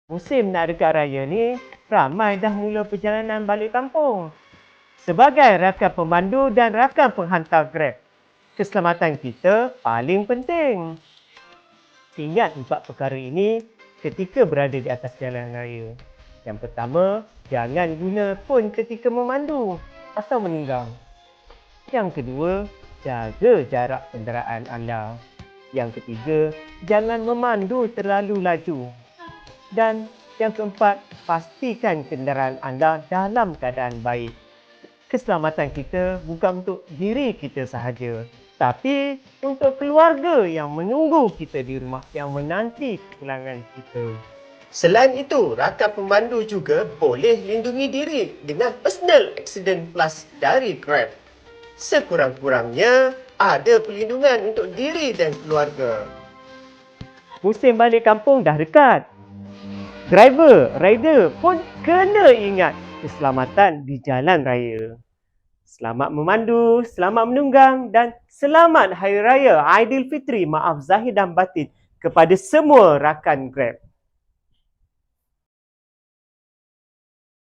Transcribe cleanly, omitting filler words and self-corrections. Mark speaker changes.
Speaker 1: Musim nak dekat raya ni, ramai dah mula perjalanan balik kampung. Sebagai rakan pemandu dan rakan penghantar Grab, keselamatan kita paling penting. Ingat 4 perkara ini ketika berada di atas jalan raya. Yang pertama, jangan guna phone ketika memandu atau menunggang. Yang kedua, jaga jarak kenderaan anda. Yang ketiga, jangan memandu terlalu laju. Dan yang keempat, pastikan kenderaan anda dalam keadaan baik. Keselamatan kita bukan untuk diri kita sahaja, tapi untuk keluarga yang menunggu kita di rumah, yang menanti kepulangan kita.
Speaker 2: Selain itu, rakan pemandu juga boleh lindungi diri dengan Personal Accident Plus dari Grab. Sekurang-kurangnya, ada perlindungan untuk diri dan keluarga.
Speaker 1: Musim balik kampung dah dekat. Driver, rider pun kena ingat keselamatan di jalan raya. Selamat memandu, selamat menunggang dan selamat Hari Raya Aidilfitri Maaf Zahir dan Batin kepada semua rakan Grab.